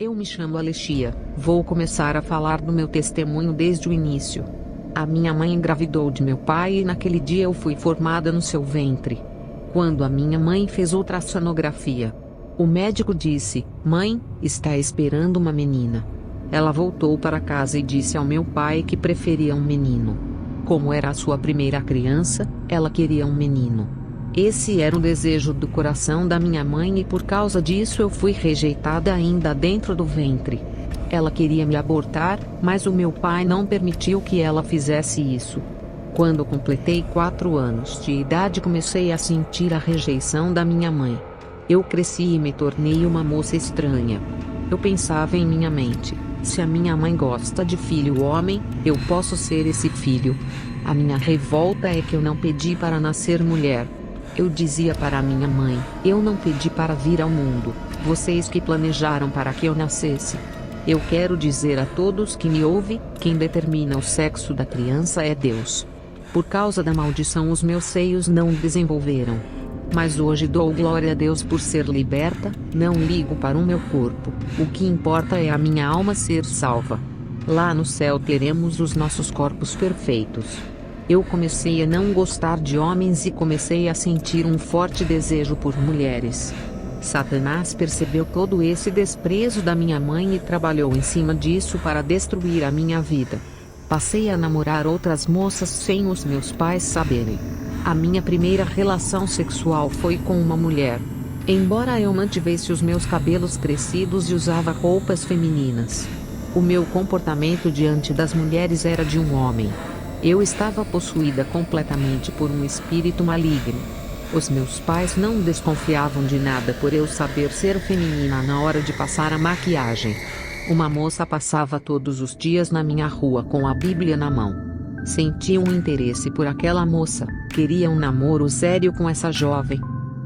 Eu me chamo Alexia, vou começar a falar do meu testemunho desde o início. A minha mãe engravidou de meu pai e naquele dia eu fui formada no seu ventre. Quando a minha mãe fez ultrassonografia, o médico disse: "Mãe, está esperando uma menina." Ela voltou para casa e disse ao meu pai que preferia um menino. Como era a sua primeira criança, ela queria um menino. Esse era o desejo do coração da minha mãe e por causa disso eu fui rejeitada ainda dentro do ventre. Ela queria me abortar, mas o meu pai não permitiu que ela fizesse isso. Quando completei 4 anos de idade comecei a sentir a rejeição da minha mãe. Eu cresci e me tornei uma moça estranha. Eu pensava em minha mente: se a minha mãe gosta de filho homem, eu posso ser esse filho. A minha revolta é que eu não pedi para nascer mulher. Eu dizia para minha mãe: eu não pedi para vir ao mundo, vocês que planejaram para que eu nascesse. Eu quero dizer a todos que me ouvem, quem determina o sexo da criança é Deus. Por causa da maldição os meus seios não desenvolveram. Mas hoje dou glória a Deus por ser liberta, não ligo para o meu corpo, o que importa é a minha alma ser salva. Lá no céu teremos os nossos corpos perfeitos. Eu comecei a não gostar de homens e comecei a sentir um forte desejo por mulheres. Satanás percebeu todo esse desprezo da minha mãe e trabalhou em cima disso para destruir a minha vida. Passei a namorar outras moças sem os meus pais saberem. A minha primeira relação sexual foi com uma mulher. Embora eu mantivesse os meus cabelos crescidos e usava roupas femininas, o meu comportamento diante das mulheres era de um homem. Eu estava possuída completamente por um espírito maligno. Os meus pais não desconfiavam de nada por eu saber ser feminina na hora de passar a maquiagem. Uma moça passava todos os dias na minha rua com a Bíblia na mão. Senti um interesse por aquela moça, queria um namoro sério com essa jovem.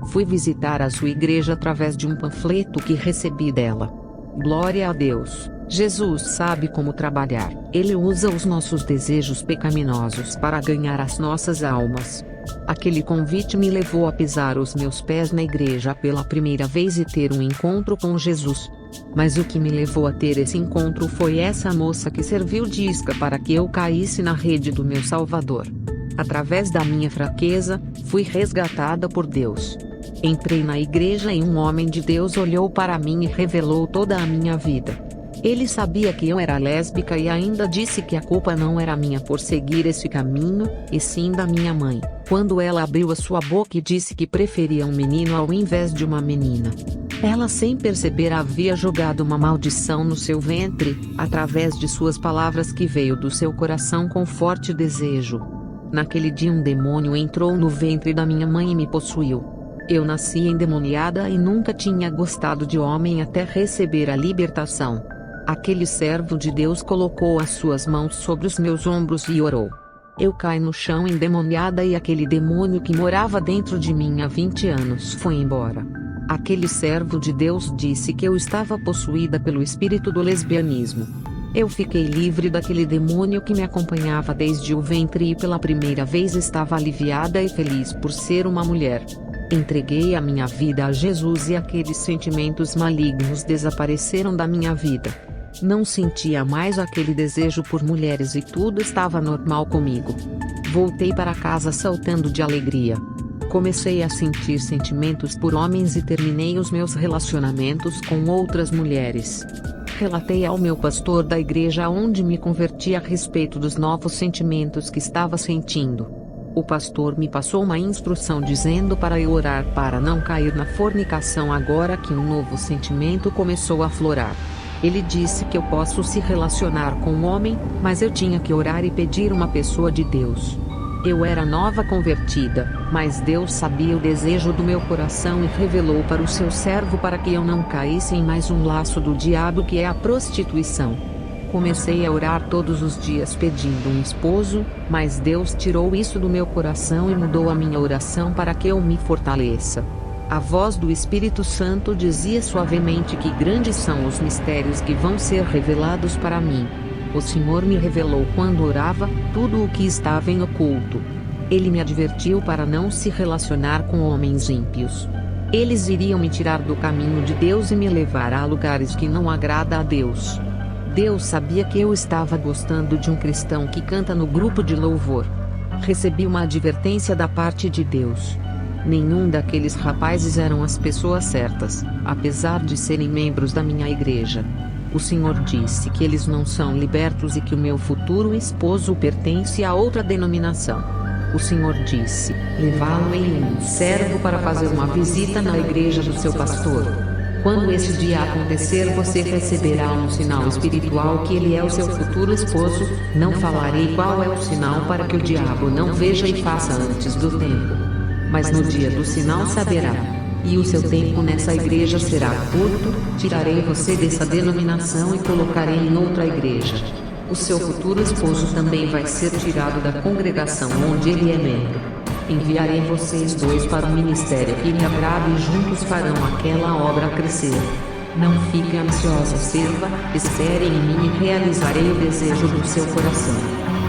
Fui visitar a sua igreja através de um panfleto que recebi dela. Glória a Deus, Jesus sabe como trabalhar. Ele usa os nossos desejos pecaminosos para ganhar as nossas almas. Aquele convite me levou a pisar os meus pés na igreja pela primeira vez e ter um encontro com Jesus. Mas o que me levou a ter esse encontro foi essa moça que serviu de isca para que eu caísse na rede do meu Salvador. Através da minha fraqueza, fui resgatada por Deus. Entrei na igreja e um homem de Deus olhou para mim e revelou toda a minha vida. Ele sabia que eu era lésbica e ainda disse que a culpa não era minha por seguir esse caminho, e sim da minha mãe, quando ela abriu a sua boca e disse que preferia um menino ao invés de uma menina. Ela sem perceber havia jogado uma maldição no seu ventre, através de suas palavras que veio do seu coração com forte desejo. Naquele dia um demônio entrou no ventre da minha mãe e me possuiu. Eu nasci endemoniada e nunca tinha gostado de homem até receber a libertação. Aquele servo de Deus colocou as suas mãos sobre os meus ombros e orou. Eu caí no chão endemoniada e aquele demônio que morava dentro de mim há 20 anos foi embora. Aquele servo de Deus disse que eu estava possuída pelo espírito do lesbianismo. Eu fiquei livre daquele demônio que me acompanhava desde o ventre e pela primeira vez estava aliviada e feliz por ser uma mulher. Entreguei a minha vida a Jesus e aqueles sentimentos malignos desapareceram da minha vida. Não sentia mais aquele desejo por mulheres e tudo estava normal comigo. Voltei para casa saltando de alegria. Comecei a sentir sentimentos por homens e terminei os meus relacionamentos com outras mulheres. Relatei ao meu pastor da igreja onde me converti a respeito dos novos sentimentos que estava sentindo. O pastor me passou uma instrução dizendo para eu orar para não cair na fornicação agora que um novo sentimento começou a aflorar. Ele disse que eu posso se relacionar com um homem, mas eu tinha que orar e pedir uma pessoa de Deus. Eu era nova convertida, mas Deus sabia o desejo do meu coração e revelou para o seu servo para que eu não caísse em mais um laço do diabo que é a prostituição. Comecei a orar todos os dias pedindo um esposo, mas Deus tirou isso do meu coração e mudou a minha oração para que eu me fortaleça. A voz do Espírito Santo dizia suavemente que grandes são os mistérios que vão ser revelados para mim. O Senhor me revelou quando orava, tudo o que estava em oculto. Ele me advertiu para não se relacionar com homens ímpios. Eles iriam me tirar do caminho de Deus e me levar a lugares que não agrada a Deus. Deus sabia que eu estava gostando de um cristão que canta no grupo de louvor. Recebi uma advertência da parte de Deus. Nenhum daqueles rapazes eram as pessoas certas, apesar de serem membros da minha igreja. O Senhor disse que eles não são libertos e que o meu futuro esposo pertence a outra denominação. O Senhor disse: levá-lo em um servo para fazer uma visita na igreja do seu pastor. Quando esse dia acontecer, você receberá um sinal espiritual que ele é o seu futuro esposo. Não falarei qual é o sinal para que o diabo não veja e faça antes do tempo. Mas no dia do sinal saberá. E o seu tempo nessa igreja será curto. Tirarei você dessa denominação e colocarei em outra igreja. O seu futuro esposo também vai ser tirado da congregação onde ele é membro. Enviarei vocês dois para o ministério que me agrada e juntos farão aquela obra crescer. Não fique ansiosa, serva, espere em mim e realizarei o desejo do seu coração.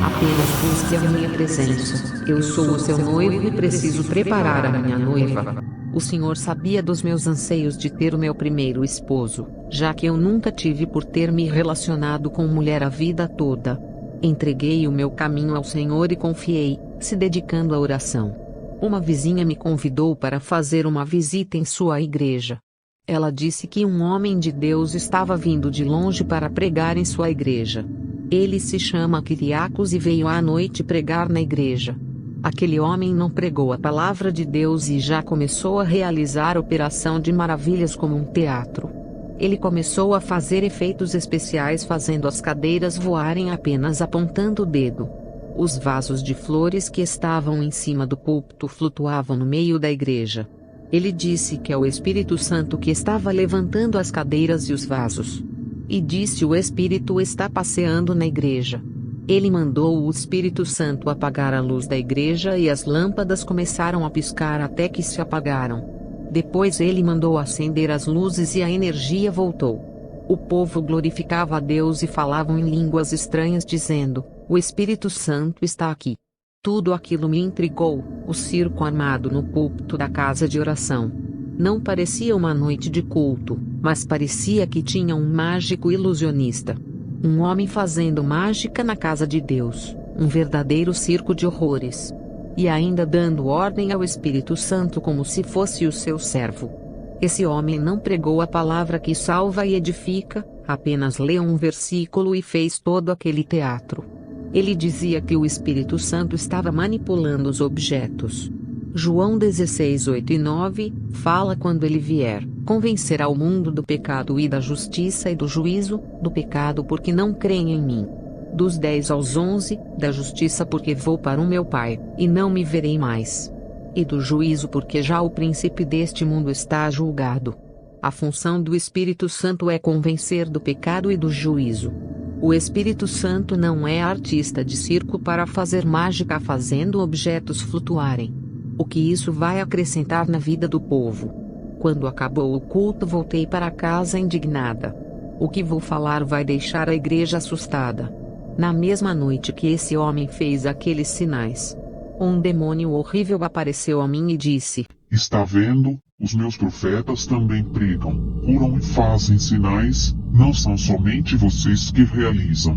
Apenas busque a minha presença. Eu sou o seu noivo e preciso preparar a minha noiva. O Senhor sabia dos meus anseios de ter o meu primeiro esposo, já que eu nunca tive por ter me relacionado com mulher a vida toda. Entreguei o meu caminho ao Senhor e confiei, se dedicando à oração. Uma vizinha me convidou para fazer uma visita em sua igreja. Ela disse que um homem de Deus estava vindo de longe para pregar em sua igreja. Ele se chama Kyriakos e veio à noite pregar na igreja. Aquele homem não pregou a palavra de Deus e já começou a realizar operação de maravilhas como um teatro. Ele começou a fazer efeitos especiais fazendo as cadeiras voarem apenas apontando o dedo. Os vasos de flores que estavam em cima do púlpito flutuavam no meio da igreja. Ele disse que é o Espírito Santo que estava levantando as cadeiras e os vasos. E disse: o Espírito está passeando na igreja. Ele mandou o Espírito Santo apagar a luz da igreja e as lâmpadas começaram a piscar até que se apagaram. Depois ele mandou acender as luzes e a energia voltou. O povo glorificava a Deus e falavam em línguas estranhas dizendo: o Espírito Santo está aqui. Tudo aquilo me intrigou, o circo armado no púlpito da casa de oração. Não parecia uma noite de culto, mas parecia que tinha um mágico ilusionista. Um homem fazendo mágica na casa de Deus, um verdadeiro circo de horrores. E ainda dando ordem ao Espírito Santo como se fosse o seu servo. Esse homem não pregou a palavra que salva e edifica, apenas leu um versículo e fez todo aquele teatro. Ele dizia que o Espírito Santo estava manipulando os objetos. João 16, 8 e 9, fala: quando ele vier, convencerá o mundo do pecado e da justiça e do juízo, do pecado porque não creem em mim. Dos 10 aos 11, da justiça porque vou para o meu Pai, e não me verei mais. E do juízo porque já o príncipe deste mundo está julgado. A função do Espírito Santo é convencer do pecado e do juízo. O Espírito Santo não é artista de circo para fazer mágica fazendo objetos flutuarem. O que isso vai acrescentar na vida do povo? Quando acabou o culto, voltei para casa indignada. O que vou falar vai deixar a igreja assustada. Na mesma noite que esse homem fez aqueles sinais, um demônio horrível apareceu a mim e disse: está vendo? Os meus profetas também pregam, curam e fazem sinais, não são somente vocês que realizam.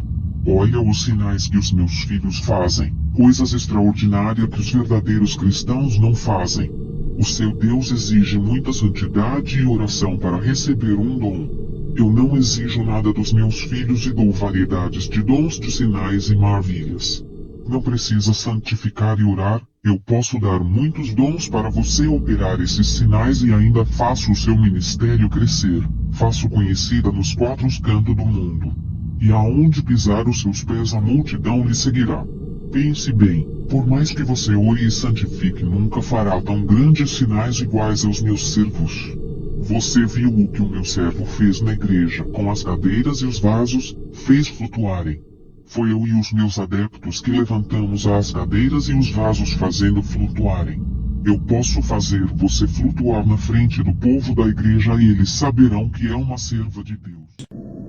Olha os sinais que os meus filhos fazem, coisas extraordinárias que os verdadeiros cristãos não fazem. O seu Deus exige muita santidade e oração para receber um dom. Eu não exijo nada dos meus filhos e dou variedades de dons de sinais e maravilhas. Não precisa santificar e orar, eu posso dar muitos dons para você operar esses sinais e ainda faço o seu ministério crescer, faço conhecida nos 4 cantos do mundo. E aonde pisar os seus pés a multidão lhe seguirá. Pense bem, por mais que você ore e santifique, nunca fará tão grandes sinais iguais aos meus servos. Você viu o que o meu servo fez na igreja com as cadeiras e os vasos, fez flutuarem. Foi eu e os meus adeptos que levantamos as cadeiras e os vasos fazendo flutuarem. Eu posso fazer você flutuar na frente do povo da igreja e eles saberão que é uma serva de Deus.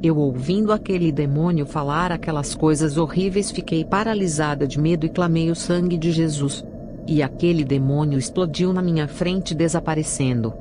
Eu, ouvindo aquele demônio falar aquelas coisas horríveis, fiquei paralisada de medo e clamei o sangue de Jesus. E aquele demônio explodiu na minha frente, desaparecendo.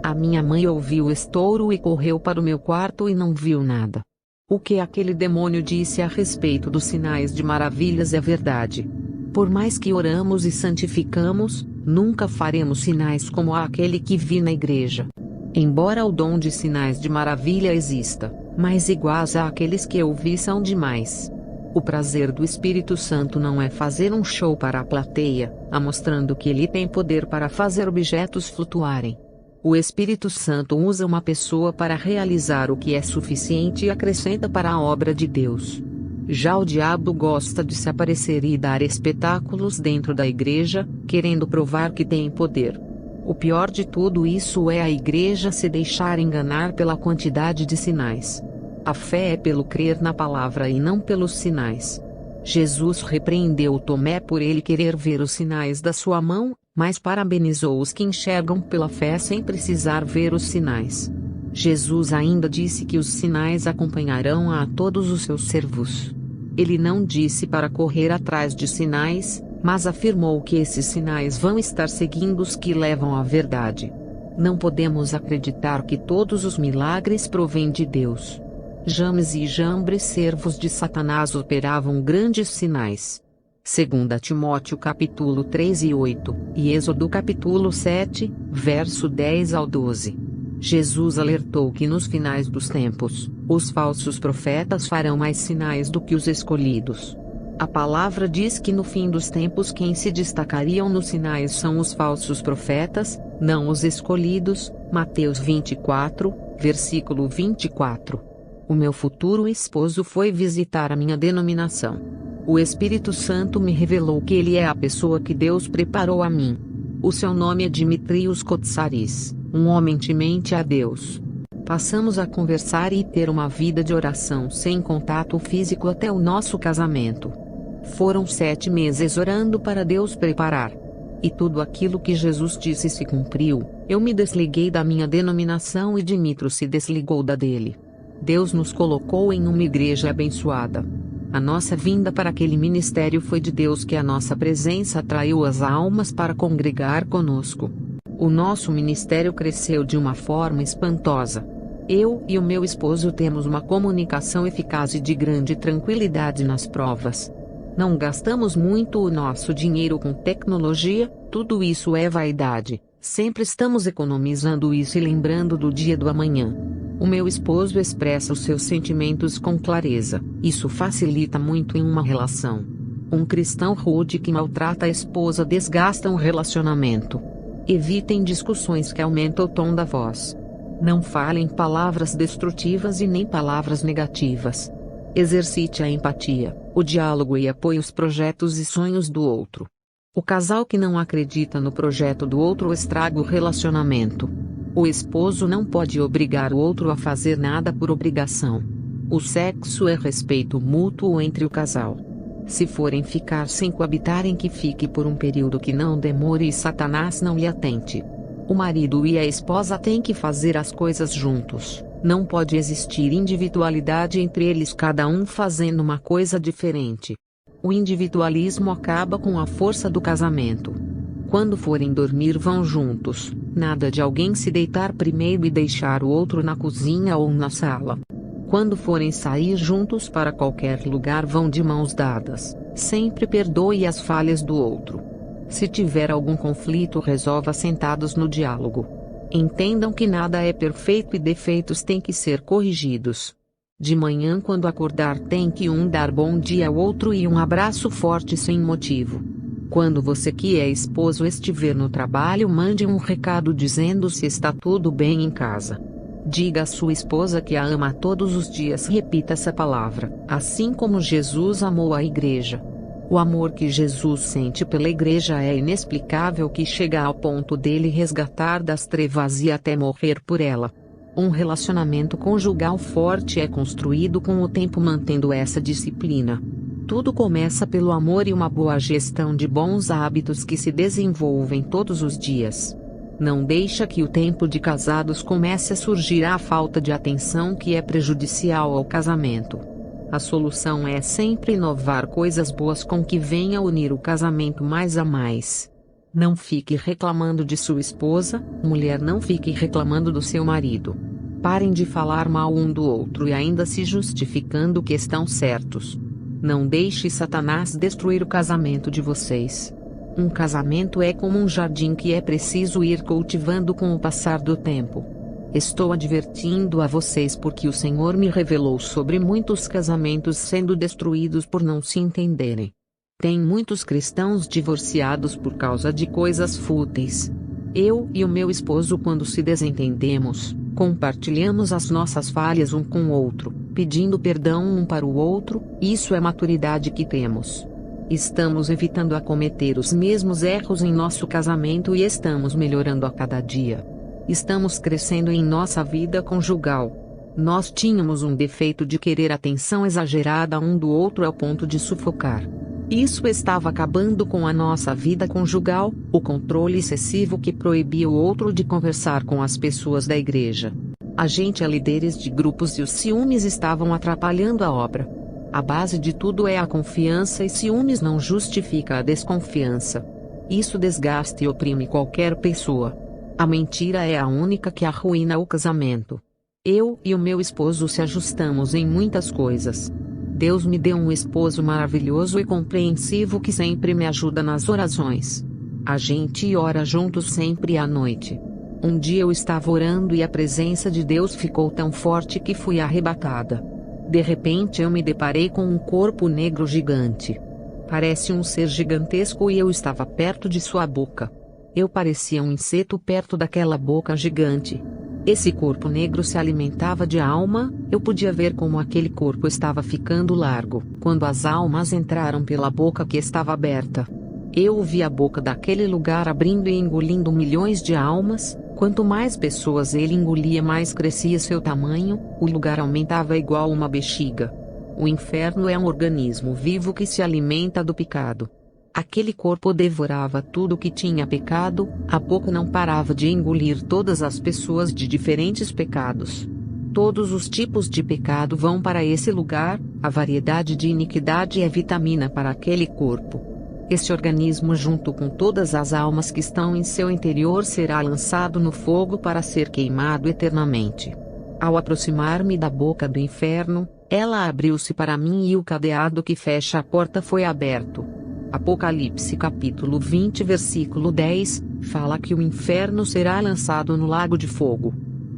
A minha mãe ouviu o estouro e correu para o meu quarto e não viu nada. O que aquele demônio disse a respeito dos sinais de maravilhas é verdade. Por mais que oramos e santificamos, nunca faremos sinais como aquele que vi na igreja. Embora o dom de sinais de maravilha exista, mas iguais àqueles que eu vi são demais. O prazer do Espírito Santo não é fazer um show para a plateia, mostrando que ele tem poder para fazer objetos flutuarem. O Espírito Santo usa uma pessoa para realizar o que é suficiente e acrescenta para a obra de Deus. Já o diabo gosta de se aparecer e dar espetáculos dentro da igreja, querendo provar que tem poder. O pior de tudo isso é a igreja se deixar enganar pela quantidade de sinais. A fé é pelo crer na palavra e não pelos sinais. Jesus repreendeu Tomé por ele querer ver os sinais da sua mão, mas parabenizou os que enxergam pela fé sem precisar ver os sinais. Jesus ainda disse que os sinais acompanharão a todos os seus servos. Ele não disse para correr atrás de sinais, mas afirmou que esses sinais vão estar seguindo os que levam à verdade. Não podemos acreditar que todos os milagres provêm de Deus. James e Jambres, servos de Satanás, operavam grandes sinais. 2 Timóteo capítulo 3 e 8, e Êxodo capítulo 7, verso 10 ao 12. Jesus alertou que nos finais dos tempos, os falsos profetas farão mais sinais do que os escolhidos. A palavra diz que no fim dos tempos quem se destacariam nos sinais são os falsos profetas, não os escolhidos. Mateus 24, versículo 24. O meu futuro esposo foi visitar a minha denominação. O Espírito Santo me revelou que ele é a pessoa que Deus preparou a mim. O seu nome é Dimitrios Kotsaris, um homem temente a Deus. Passamos a conversar e ter uma vida de oração sem contato físico até o nosso casamento. Foram 7 meses orando para Deus preparar. E tudo aquilo que Jesus disse se cumpriu. Eu me desliguei da minha denominação e Dimitrios se desligou da dele. Deus nos colocou em uma igreja abençoada. A nossa vinda para aquele ministério foi de Deus, que a nossa presença atraiu as almas para congregar conosco. O nosso ministério cresceu de uma forma espantosa. Eu e o meu esposo temos uma comunicação eficaz e de grande tranquilidade nas provas. Não gastamos muito o nosso dinheiro com tecnologia, tudo isso é vaidade. Sempre estamos economizando isso e lembrando do dia do amanhã. O meu esposo expressa os seus sentimentos com clareza. Isso facilita muito em uma relação. Um cristão rude que maltrata a esposa desgasta um relacionamento. Evitem discussões que aumentam o tom da voz. Não falem palavras destrutivas e nem palavras negativas. Exercite a empatia, o diálogo e apoie os projetos e sonhos do outro. O casal que não acredita no projeto do outro estraga o relacionamento. O esposo não pode obrigar o outro a fazer nada por obrigação. O sexo é respeito mútuo entre o casal. Se forem ficar sem coabitarem, que fique por um período que não demore e Satanás não lhe atente. O marido e a esposa têm que fazer as coisas juntos. Não pode existir individualidade entre eles, cada um fazendo uma coisa diferente. O individualismo acaba com a força do casamento. Quando forem dormir, vão juntos. Nada de alguém se deitar primeiro e deixar o outro na cozinha ou na sala. Quando forem sair juntos para qualquer lugar, vão de mãos dadas. Sempre perdoe as falhas do outro. Se tiver algum conflito, resolva sentados no diálogo. Entendam que nada é perfeito e defeitos têm que ser corrigidos. De manhã, quando acordar, tem que um dar bom dia ao outro e um abraço forte sem motivo. Quando você que é esposo estiver no trabalho, mande um recado dizendo se está tudo bem em casa. Diga à sua esposa que a ama todos os dias. Repita essa palavra, assim como Jesus amou a igreja. O amor que Jesus sente pela igreja é inexplicável, que chega ao ponto dele resgatar das trevas e até morrer por ela. Um relacionamento conjugal forte é construído com o tempo, mantendo essa disciplina. Tudo começa pelo amor e uma boa gestão de bons hábitos que se desenvolvem todos os dias. Não deixa que o tempo de casados comece a surgir a falta de atenção, que é prejudicial ao casamento. A solução é sempre inovar coisas boas com que venha unir o casamento mais a mais. Não fique reclamando de sua esposa, mulher, não fique reclamando do seu marido. Parem de falar mal um do outro e ainda se justificando que estão certos. Não deixe Satanás destruir o casamento de vocês. Um casamento é como um jardim que é preciso ir cultivando com o passar do tempo. Estou advertindo a vocês porque o Senhor me revelou sobre muitos casamentos sendo destruídos por não se entenderem. Tem muitos cristãos divorciados por causa de coisas fúteis. Eu e o meu esposo, quando se desentendemos, compartilhamos as nossas falhas um com o outro, pedindo perdão um para o outro. Isso é maturidade que temos. Estamos evitando a cometer os mesmos erros em nosso casamento e estamos melhorando a cada dia. Estamos crescendo em nossa vida conjugal. Nós tínhamos um defeito de querer atenção exagerada um do outro ao ponto de sufocar. Isso estava acabando com a nossa vida conjugal, o controle excessivo que proibia o outro de conversar com as pessoas da igreja. A gente é líderes de grupos e os ciúmes estavam atrapalhando a obra. A base de tudo é a confiança e ciúmes não justifica a desconfiança. Isso desgasta e oprime qualquer pessoa. A mentira é a única que arruína o casamento. Eu e o meu esposo se ajustamos em muitas coisas. Deus me deu um esposo maravilhoso e compreensivo que sempre me ajuda nas orações. A gente ora juntos sempre à noite. Um dia eu estava orando e a presença de Deus ficou tão forte que fui arrebatada. De repente eu me deparei com um corpo negro gigante. Parece um ser gigantesco e eu estava perto de sua boca. Eu parecia um inseto perto daquela boca gigante. Esse corpo negro se alimentava de alma. Eu podia ver como aquele corpo estava ficando largo, quando as almas entraram pela boca que estava aberta. Eu vi a boca daquele lugar abrindo e engolindo milhões de almas. Quanto mais pessoas ele engolia, mais crescia seu tamanho, o lugar aumentava igual uma bexiga. O inferno é um organismo vivo que se alimenta do pecado. Aquele corpo devorava tudo que tinha pecado, a boca não parava de engolir todas as pessoas de diferentes pecados. Todos os tipos de pecado vão para esse lugar, a variedade de iniquidade é vitamina para aquele corpo. Esse organismo, junto com todas as almas que estão em seu interior, será lançado no fogo para ser queimado eternamente. Ao aproximar-me da boca do inferno, ela abriu-se para mim e o cadeado que fecha a porta foi aberto. Apocalipse capítulo 20 versículo 10, fala que o inferno será lançado no lago de fogo.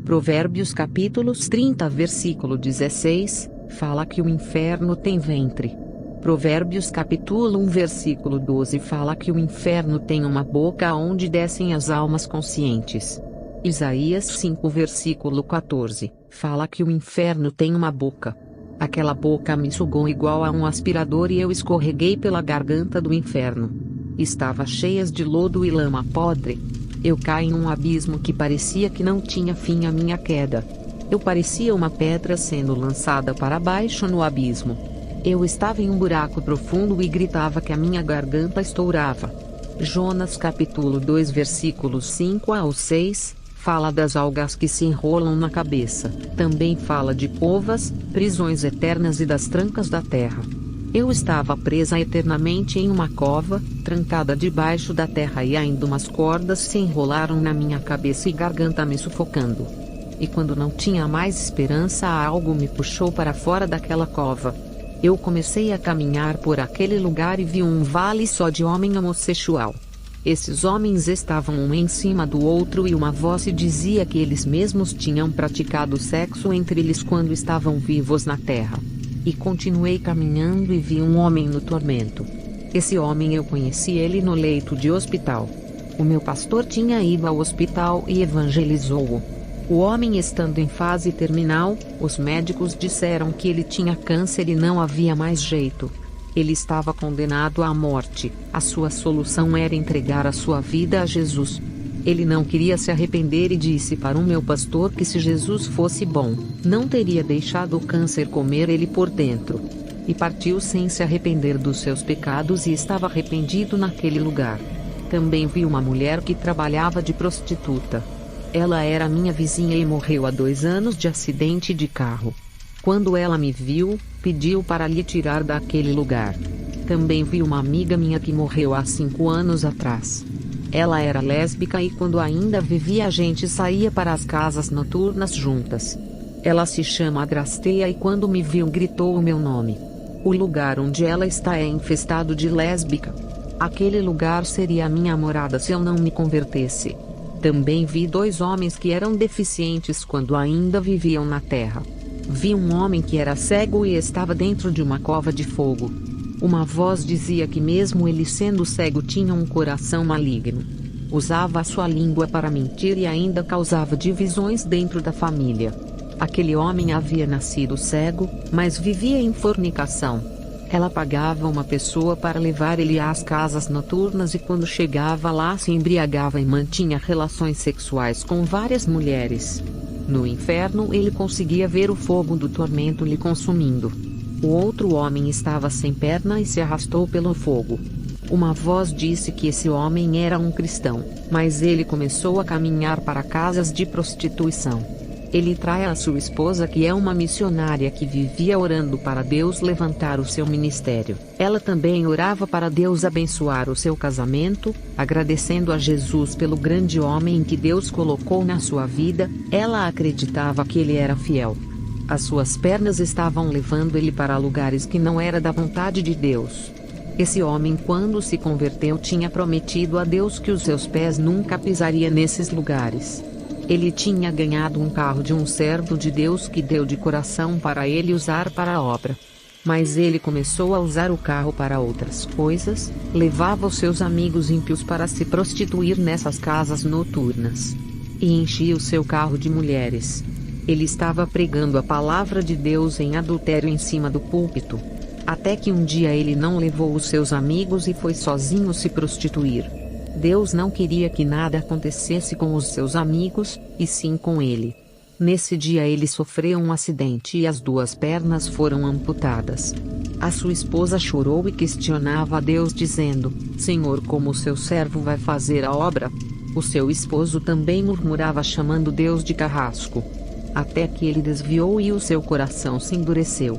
Provérbios capítulo 30 versículo 16, fala que o inferno tem ventre. Provérbios capítulo 1 versículo 12 fala que o inferno tem uma boca onde descem as almas conscientes. Isaías 5 versículo 14, fala que o inferno tem uma boca. Aquela boca me sugou igual a um aspirador e eu escorreguei pela garganta do inferno. Estava cheias de lodo e lama podre. Eu caí em um abismo que parecia que não tinha fim a minha queda. Eu parecia uma pedra sendo lançada para baixo no abismo. Eu estava em um buraco profundo e gritava que a minha garganta estourava. Jonas capítulo 2 versículos 5 ao 6, fala das algas que se enrolam na cabeça. Também fala de covas, prisões eternas e das trancas da terra. Eu estava presa eternamente em uma cova, trancada debaixo da terra e ainda umas cordas se enrolaram na minha cabeça e garganta me sufocando. E quando não tinha mais esperança, algo me puxou para fora daquela cova. Eu comecei a caminhar por aquele lugar e vi um vale só de homem homossexual. Esses homens estavam um em cima do outro e uma voz dizia que eles mesmos tinham praticado sexo entre eles quando estavam vivos na terra. E continuei caminhando e vi um homem no tormento. Esse homem eu conheci ele no leito de hospital. O meu pastor tinha ido ao hospital e evangelizou-o. O homem estando em fase terminal, os médicos disseram que ele tinha câncer e não havia mais jeito. Ele estava condenado à morte. A sua solução era entregar a sua vida a Jesus. Ele não queria se arrepender e disse para o meu pastor que se Jesus fosse bom, não teria deixado o câncer comer ele por dentro. E partiu sem se arrepender dos seus pecados e estava arrependido naquele lugar. Também vi uma mulher que trabalhava de prostituta. Ela era minha vizinha e morreu há 2 anos de acidente de carro. Quando ela me viu, pediu para lhe tirar daquele lugar. Também vi uma amiga minha que morreu há 5 anos atrás. Ela era lésbica e quando ainda vivia a gente saía para as casas noturnas juntas. Ela se chama Adrasteia e quando me viu gritou o meu nome. O lugar onde ela está é infestado de lésbica. Aquele lugar seria a minha morada se eu não me convertesse. Também vi 2 homens que eram deficientes quando ainda viviam na terra. Vi um homem que era cego e estava dentro de uma cova de fogo. Uma voz dizia que mesmo ele sendo cego tinha um coração maligno. Usava a sua língua para mentir e ainda causava divisões dentro da família. Aquele homem havia nascido cego, mas vivia em fornicação. Ela pagava uma pessoa para levar ele às casas noturnas e quando chegava lá se embriagava e mantinha relações sexuais com várias mulheres. No inferno ele conseguia ver o fogo do tormento lhe consumindo. O outro homem estava sem perna e se arrastou pelo fogo. Uma voz disse que esse homem era um cristão, mas ele começou a caminhar para casas de prostituição. Ele trai a sua esposa que é uma missionária que vivia orando para Deus levantar o seu ministério. Ela também orava para Deus abençoar o seu casamento, agradecendo a Jesus pelo grande homem que Deus colocou na sua vida. Ela acreditava que ele era fiel. As suas pernas estavam levando ele para lugares que não era da vontade de Deus. Esse homem quando se converteu tinha prometido a Deus que os seus pés nunca pisariam nesses lugares. Ele tinha ganhado um carro de um servo de Deus que deu de coração para ele usar para a obra. Mas ele começou a usar o carro para outras coisas, levava os seus amigos ímpios para se prostituir nessas casas noturnas. E enchia o seu carro de mulheres. Ele estava pregando a palavra de Deus em adultério em cima do púlpito. Até que um dia ele não levou os seus amigos e foi sozinho se prostituir. Deus não queria que nada acontecesse com os seus amigos, e sim com ele. Nesse dia ele sofreu um acidente e as 2 pernas foram amputadas. A sua esposa chorou e questionava a Deus dizendo: Senhor, como o seu servo vai fazer a obra? O seu esposo também murmurava chamando Deus de carrasco. Até que ele desviou e o seu coração se endureceu.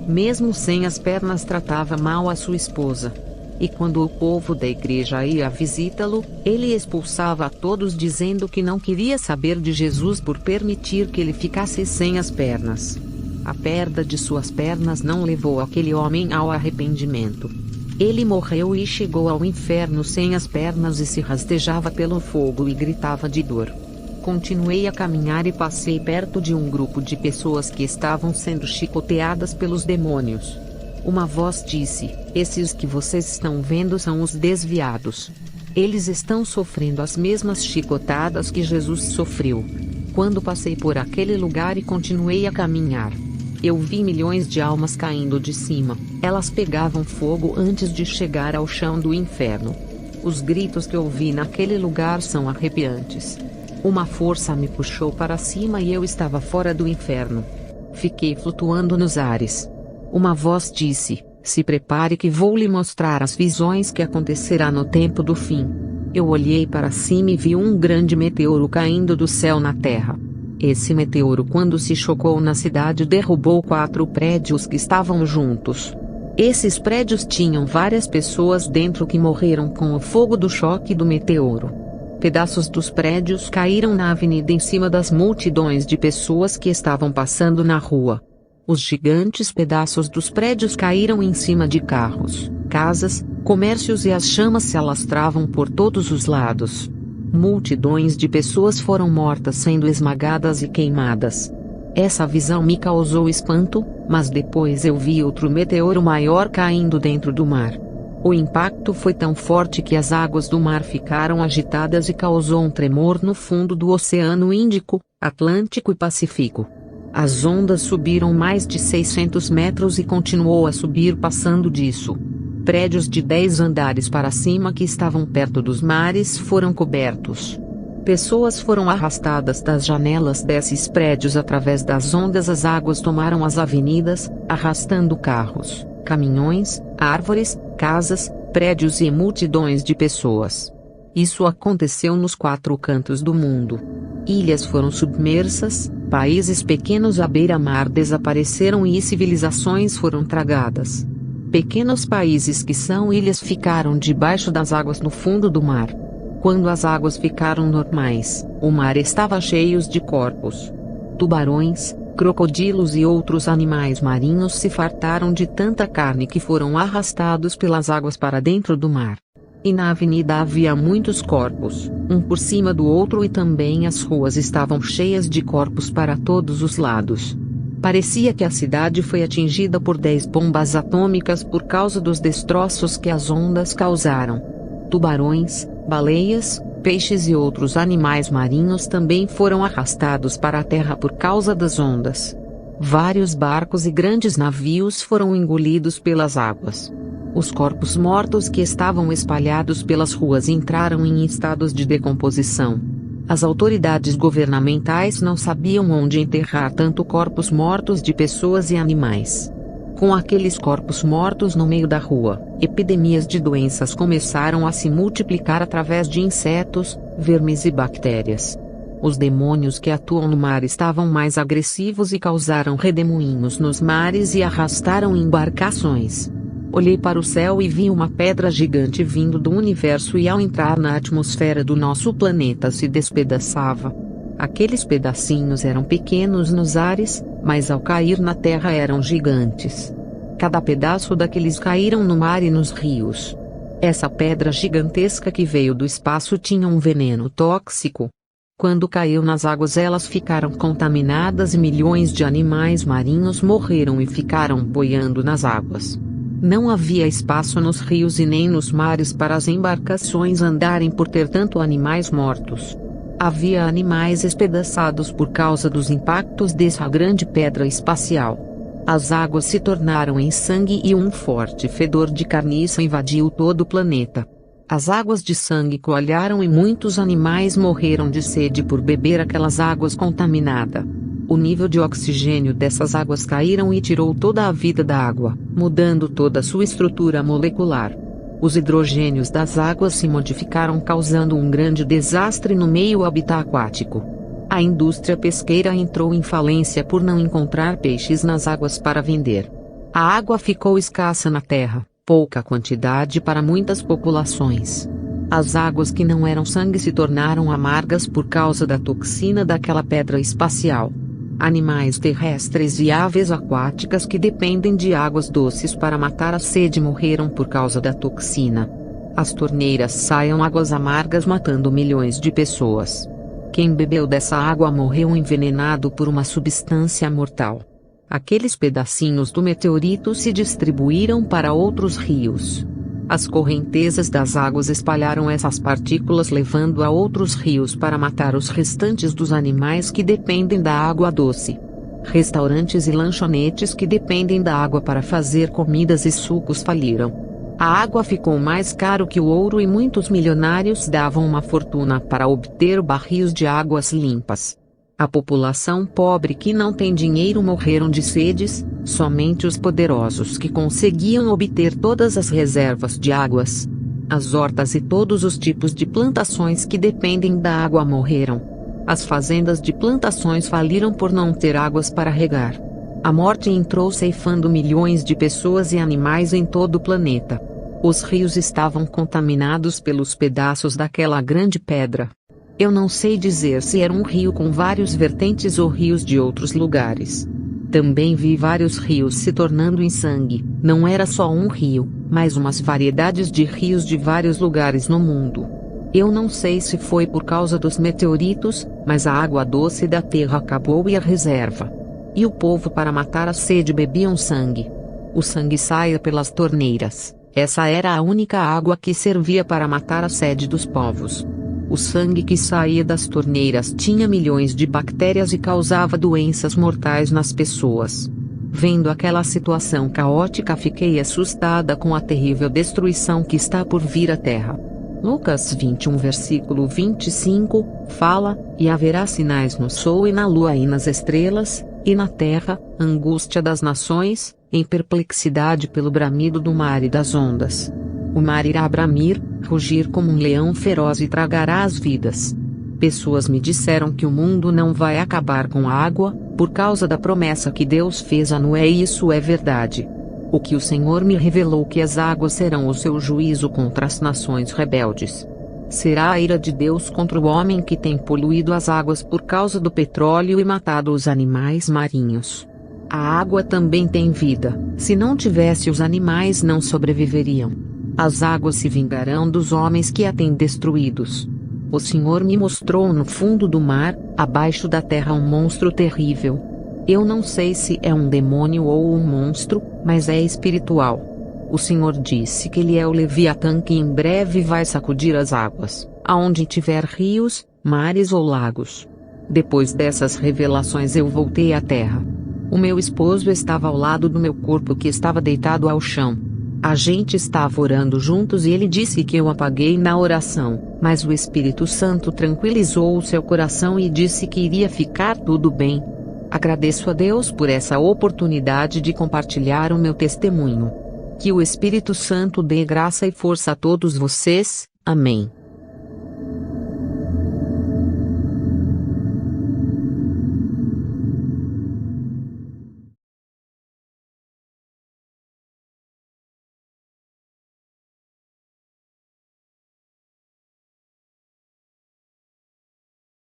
Mesmo sem as pernas tratava mal a sua esposa. E quando o povo da igreja ia visitá-lo, ele expulsava a todos dizendo que não queria saber de Jesus por permitir que ele ficasse sem as pernas. A perda de suas pernas não levou aquele homem ao arrependimento. Ele morreu e chegou ao inferno sem as pernas e se rastejava pelo fogo e gritava de dor. Continuei a caminhar e passei perto de um grupo de pessoas que estavam sendo chicoteadas pelos demônios. Uma voz disse: esses que vocês estão vendo são os desviados. Eles estão sofrendo as mesmas chicotadas que Jesus sofreu. Quando passei por aquele lugar e continuei a caminhar, eu vi milhões de almas caindo de cima. Elas pegavam fogo antes de chegar ao chão do inferno. Os gritos que ouvi naquele lugar são arrepiantes. Uma força me puxou para cima e eu estava fora do inferno. Fiquei flutuando nos ares. Uma voz disse: se prepare que vou lhe mostrar as visões que acontecerá no tempo do fim. Eu olhei para cima e vi um grande meteoro caindo do céu na terra. Esse meteoro, quando se chocou na cidade, derrubou 4 prédios que estavam juntos. Esses prédios tinham várias pessoas dentro que morreram com o fogo do choque do meteoro. Pedaços dos prédios caíram na avenida em cima das multidões de pessoas que estavam passando na rua. Os gigantes pedaços dos prédios caíram em cima de carros, casas, comércios e as chamas se alastravam por todos os lados. Multidões de pessoas foram mortas sendo esmagadas e queimadas. Essa visão me causou espanto, mas depois eu vi outro meteoro maior caindo dentro do mar. O impacto foi tão forte que as águas do mar ficaram agitadas e causou um tremor no fundo do Oceano Índico, Atlântico e Pacífico. As ondas subiram mais de 600 metros e continuou a subir passando disso. Prédios de 10 andares para cima que estavam perto dos mares foram cobertos. Pessoas foram arrastadas das janelas desses prédios através das ondas. As águas tomaram as avenidas, arrastando carros, caminhões, árvores, casas, prédios e multidões de pessoas. Isso aconteceu nos 4 cantos do mundo. Ilhas foram submersas, países pequenos à beira-mar desapareceram e civilizações foram tragadas. Pequenos países que são ilhas ficaram debaixo das águas no fundo do mar. Quando as águas ficaram normais, o mar estava cheio de corpos. Tubarões, crocodilos e outros animais marinhos se fartaram de tanta carne que foram arrastados pelas águas para dentro do mar. E na avenida havia muitos corpos, um por cima do outro, e também as ruas estavam cheias de corpos para todos os lados. Parecia que a cidade foi atingida por 10 bombas atômicas por causa dos destroços que as ondas causaram. Tubarões, baleias, peixes e outros animais marinhos também foram arrastados para a terra por causa das ondas. Vários barcos e grandes navios foram engolidos pelas águas. Os corpos mortos que estavam espalhados pelas ruas entraram em estados de decomposição. As autoridades governamentais não sabiam onde enterrar tanto corpos mortos de pessoas e animais. Com aqueles corpos mortos no meio da rua, epidemias de doenças começaram a se multiplicar através de insetos, vermes e bactérias. Os demônios que atuam no mar estavam mais agressivos e causaram redemoinhos nos mares e arrastaram embarcações. Olhei para o céu e vi uma pedra gigante vindo do universo e ao entrar na atmosfera do nosso planeta se despedaçava. Aqueles pedacinhos eram pequenos nos ares, mas ao cair na terra eram gigantes. Cada pedaço daqueles caíram no mar e nos rios. Essa pedra gigantesca que veio do espaço tinha um veneno tóxico. Quando caiu nas águas, elas ficaram contaminadas e milhões de animais marinhos morreram e ficaram boiando nas águas. Não havia espaço nos rios e nem nos mares para as embarcações andarem por ter tanto animais mortos. Havia animais espedaçados por causa dos impactos dessa grande pedra espacial. As águas se tornaram em sangue e um forte fedor de carniça invadiu todo o planeta. As águas de sangue coalharam e muitos animais morreram de sede por beber aquelas águas contaminadas. O nível de oxigênio dessas águas caíram e tirou toda a vida da água, mudando toda a sua estrutura molecular. Os hidrogênios das águas se modificaram, causando um grande desastre no meio habitat aquático. A indústria pesqueira entrou em falência por não encontrar peixes nas águas para vender. A água ficou escassa na terra, pouca quantidade para muitas populações. As águas que não eram sangue se tornaram amargas por causa da toxina daquela pedra espacial. Animais terrestres e aves aquáticas que dependem de águas doces para matar a sede morreram por causa da toxina. As torneiras saiam águas amargas matando milhões de pessoas. Quem bebeu dessa água morreu envenenado por uma substância mortal. Aqueles pedacinhos do meteorito se distribuíram para outros rios. As correntezas das águas espalharam essas partículas, levando a outros rios para matar os restantes dos animais que dependem da água doce. Restaurantes e lanchonetes que dependem da água para fazer comidas e sucos faliram. A água ficou mais caro que o ouro e muitos milionários davam uma fortuna para obter barris de águas limpas. A população pobre que não tem dinheiro morreram de sedes, somente os poderosos que conseguiam obter todas as reservas de águas. As hortas e todos os tipos de plantações que dependem da água morreram. As fazendas de plantações faliram por não ter águas para regar. A morte entrou ceifando milhões de pessoas e animais em todo o planeta. Os rios estavam contaminados pelos pedaços daquela grande pedra. Eu não sei dizer se era um rio com vários vertentes ou rios de outros lugares. Também vi vários rios se tornando em sangue. Não era só um rio, mas umas variedades de rios de vários lugares no mundo. Eu não sei se foi por causa dos meteoritos, mas a água doce da terra acabou e a reserva. E o povo, para matar a sede, bebiam sangue. O sangue saía pelas torneiras. Essa era a única água que servia para matar a sede dos povos. O sangue que saía das torneiras tinha milhões de bactérias e causava doenças mortais nas pessoas. Vendo aquela situação caótica, fiquei assustada com a terrível destruição que está por vir à terra. Lucas 21 versículo 25, fala, e haverá sinais no sol e na lua e nas estrelas, e na terra, angústia das nações, em perplexidade pelo bramido do mar e das ondas. O mar irá bramir, rugir como um leão feroz e tragará as vidas. Pessoas me disseram que o mundo não vai acabar com a água, por causa da promessa que Deus fez a Noé, e isso é verdade. O que o Senhor me revelou, que as águas serão o seu juízo contra as nações rebeldes. Será a ira de Deus contra o homem que tem poluído as águas por causa do petróleo e matado os animais marinhos. A água também tem vida, se não tivesse os animais não sobreviveriam. As águas se vingarão dos homens que a têm destruídos. O Senhor me mostrou no fundo do mar, abaixo da terra, um monstro terrível. Eu não sei se é um demônio ou um monstro, mas é espiritual. O Senhor disse que ele é o Leviatã, que em breve vai sacudir as águas, aonde tiver rios, mares ou lagos. Depois dessas revelações eu voltei à terra. O meu esposo estava ao lado do meu corpo, que estava deitado ao chão. A gente estava orando juntos e ele disse que eu apaguei na oração, mas o Espírito Santo tranquilizou o seu coração e disse que iria ficar tudo bem. Agradeço a Deus por essa oportunidade de compartilhar o meu testemunho. Que o Espírito Santo dê graça e força a todos vocês. Amém.